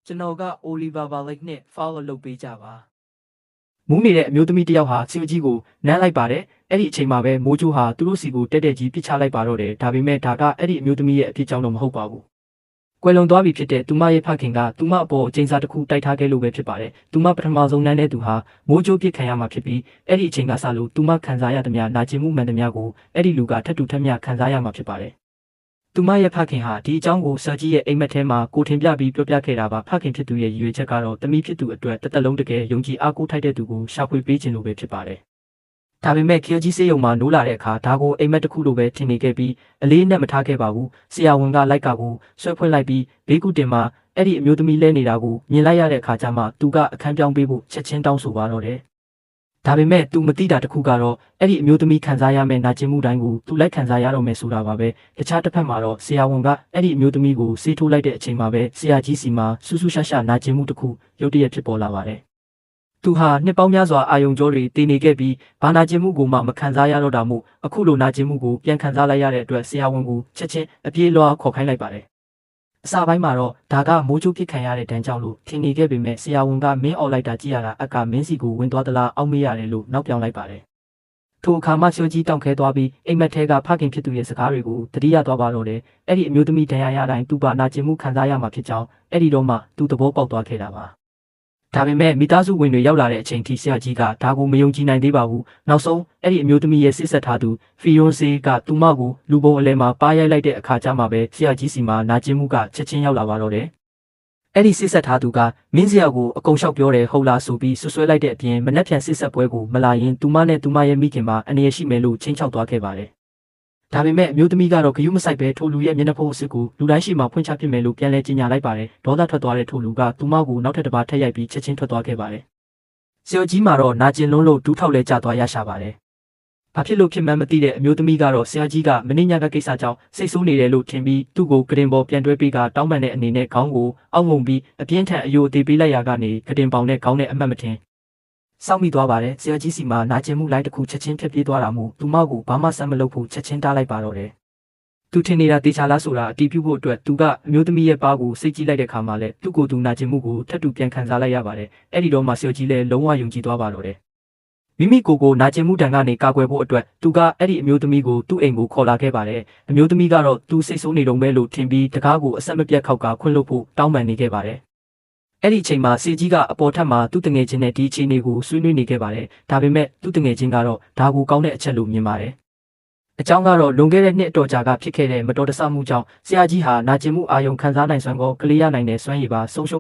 ကျွန်တော်က Oliver Balak နဲ့ follow လုပ်ပေးကြပါမူးနေတဲ့အမျိုးသမီးတယောက်ဟာဆင်ကြီးကိုနမ်းလိုက်ပါတယ်အဲ့ဒီအချိန်မှာပဲမိုးချိုးဟာသူတို့စီကိုတက်တက်ကြီးပစ်ချလိုက်ပါတော့တယ်ဒါပေမဲ့ဒါကအဲ့ဒီအမျိုးသမီးရဲ့အဖြစ်ကြောင့်တော့မဟုတ်ပါဘူးကွယ်လွန်သွားပြီဖြစ်တဲ့သူမရဲ့ဖခင်ကသူမအပေါ်အကျဉ်းစားတစ်ခုတိုက်ထားခဲ့လို့ပဲဖြစ်ပါတယ်သူမပထမဆုံးနမ်းတဲ့သူဟာမိုးချိုးပစ်ခံရမှာဖြစ်ပြီးအဲ့ဒီအချိန်ကစလို့သူမခံစားရသမျှနာကျင်မှုမှန်သမျှကိုအဲ့ဒီလူကထပ်တူထပ်မျှခံစားရမှာဖြစ်ပါတယ်သူမရဲ့ဖခင်ဟာဒီအကြောင်းကိုဆာကြီးရဲ့အိမ်မက်ထဲမှာကိုထင်ပြပြီးပြောပြခဲ့တာပါဖခင်ဖြစ်သူရဲ့ရည်ရွယ်ချက်ကတော့တမီးဖြစ်သူအတွက်တစ်သက်လုံးတကယ်ယုံကြည်အားကိုးထိုက်တဲ့သူကိုရှာဖွေပေးခြင်းလိုပဲဖြစ်ပါတယ်ဒါပေမဲ့ခေကြီးစေးရုံမှာနိုးလာတဲ့အခါဒါကိုအိမ်မက်တစ်ခုလိုပဲထင်နေခဲ့ပြီးအလေးနဲ့မထားခဲ့ပါဘူးဆရာဝန်ကလိုက်ကာကိုဆွဲဖွင့်လိုက်ပြီးဘေးကူတင်မှာအဲ့ဒီအမျိုးသမီးလဲနေတာကိုမြင်လိုက်ရတဲ့အခါကျမှသူကအခန်းပြောင်းပေးဖို့ချက်ချင်းတောင်းဆိုပါတော့တယ်ဒါပေမဲ့သူမသိတာတစ်ခုကတော့အဲ့ဒီအမျိုးသမီးခံစားရမယ့်နာကျင်မှုတိုင်းကိုသူလိုက်ခံစားရတော့မယ်ဆိုတာပါပဲတခြားတစ်ဖက်မှာတော့ဆရာဝန်ကအဲ့ဒီအမျိုးသမီးကိုဆေးထိုးလိုက်တဲ့အချိန်မှာပဲဆရာကြီးစီမှာဆူဆူရှာရှာနာကျင်မှုတစ်ခုရုတ်တရက်ဖြစ်ပေါ်လာပါတယ်သူဟာနှစ်ပေါင်းများစွာအာယုံကြောတွေတည်နေခဲ့ပြီးဘာနာကျင်မှုကိုမှမခံစားရတော့တာမို့အခုလိုနာကျင်မှုကိုပြန်ခံစားလိုက်ရတဲ့အတွက်ဆရာဝန်ကိုချက်ချင်းအပြေးလွှားခေါ်ခိုင်းလိုက်ပါတယ်အစပိုင်းမှာတော့ဒါကမိုးချိုးပစ်ခံရတဲ့တန်းကြောင့်လို့ထင်နေခဲ့ပေမဲ့ဆရာဝန်ကမင်းအော်လိုက်တာကြည့်ရတာအကမင်းစီကိုဝင်သွားသလားအောက်မေးရတယ်လို့နောက်ပြောင်းလိုက်ပါတယ်ထိုအခါမှရှောကြီးတောင့်ခဲသွားပြီးအိမ်မက်ထဲကဖခင်ဖြစ်သူရဲ့စကားတွေကိုတတိယသွားပါတော့တယ်အဲ့ဒီအမျိုးသမီးဒဏ်ရာရတိုင်းသူ့ဘာနာကျင်မှုခံစားရမှာဖြစ်ကြောင်းအဲ့ဒီတော့မှသူသဘောပေါက်သွားခဲ့တာပါဒါပေမဲ့မိသားစုဝင်တွေရောက်လာတဲ့အချိန်ထိဆရာကြီးကဒါကိုမယုံကြည်နိုင်သေးပါဘူးနောက်ဆုံးအဲ့ဒီအမျိုးသမီးရဲ့စစ်ဆက်ထားသူဖီယွန်ဆေးကသူမကိုလူပုံအလဲမှာပါရိုက်လိုက်တဲ့အခါကျမှပဲဆရာကြီးစီမှာနာကျင်မှုကချက်ချင်းရောက်လာပါတော့တယ်အဲ့ဒီစစ်ဆက်ထားသူကမင်းဆရာကိုအကုန်လျှောက်ပြောတယ်ဟုတ်လားဆိုပြီးဆွဆွဲလိုက်တဲ့အပြင်မနှက်ဖြန်စစ်ဆက်ပွဲကိုမလာရင်သူမနဲ့သူမရဲ့မိခင်မှာအနေရရှိမယ်လို့ချင်းချောက်သွားခဲ့ပါတယ်ဒါပေမဲ့အမျိုးသမီးကတော့ဂယုမဆိုင်ပဲထိုလူရဲ့မျက်နှာဖုံးအစ်ကိုလူတိုင်းရှိမှဖွင့်ချပစ်မယ်လို့ပြန်လဲကြေညာလိုက်ပါတယ်ဒေါသထွက်သွားတဲ့ထိုလူကသူမကိုနောက်ထပ်တစ်ပါးထက်ရိုက်ပြီးချက်ချင်းထွက်သွားခဲ့ပါတယ်ဆရာကြီးမှာတော့နာကျင်လွန်းလို့ဒူးထောက်လဲကျသွားရရှာပါတယ်ဘာဖြစ်လို့ဖြစ်မှန်းမသိတဲ့အမျိုးသမီးကတော့ဆရာကြီးကမင်းညကကိစ္စကြောင့်စိတ်ဆိုးနေတယ်လို့ထင်ပြီးသူ့ကိုကတင်ပေါ်ပြန်တွဲပေးကတောင်းပန်တဲ့အနေနဲ့ခေါင်းကိုအောက်ငုံပြီးအပြင်းထန်အယိုအသေးပေးလိုက်ရကနေကတင်ပေါင်နဲ့ခေါင်းနဲ့အမှတ်မထင်စောင့်မိသွားပါတယ်ဆရာကြီးစီမှာနာကျင်မှုလိုက်တစ်ခုချက်ချင်းဖြတ်ပြေးသွားတာမို့သူမကိုဘာမှဆက်မလုပ်ဖို့ချက်ချင်းတားလိုက်ပါတော့တယ်သူထင်နေတာတေချာလားဆိုတာအတီးပြုတ်ဖို့အတွက်သူကအမျိုးသမီးရဲ့ပါးကိုစိတ်ကြည့်လိုက်တဲ့အခါမှာလည်းသူ့ကိုယ်သူနာကျင်မှုကိုထပ်တူပြန်ခံစားလိုက်ရပါတယ်အဲ့ဒီတော့မှဆရာကြီးလည်းလုံးဝယုံကြည်သွားပါတော့တယ်မိမိကိုနာကျင်မှုတန်ကနေကာကွယ်ဖို့အတွက်သူကအဲ့ဒီအမျိုးသမီးကိုသူ့အိမ်ကိုခေါ်လာခဲ့ပါတယ်အမျိုးသမီးကတော့သူစိတ်ဆိုးနေတုန်းပဲလို့ထင်ပြီးတကားကိုအဆက်မပြတ်ခောက်ကခွင့်လွှတ်ဖို့တောင်းပန်နေခဲ့ပါတယ်အဲ့ဒီအချိန်မှာစေကြီးကအပေါ်ထပ်မှာသူ့တငယ်ချင်းနဲ့ဒီအခြေအနေကိုဆွေးနွေးနေခဲ့ပါတယ်ဒါပေမဲ့သူ့တငယ်ချင်းကတော့ဒါကိုကောင်းတဲ့အချက်လို့မြင်ပါတယ်အကြောင်းကတော့လွန်ခဲ့တဲ့နှစ်အတော်ကြာကဖြစ်ခဲ့တဲ့မတော်တဆမှုကြောင့်ဆရာကြီးဟာနာကျင်မှုအာရုံခံစားနိုင်စွမ်းကိုကလေးရနိုင်တဲ့စွမ်းရည်ပါဆုံးရှုံး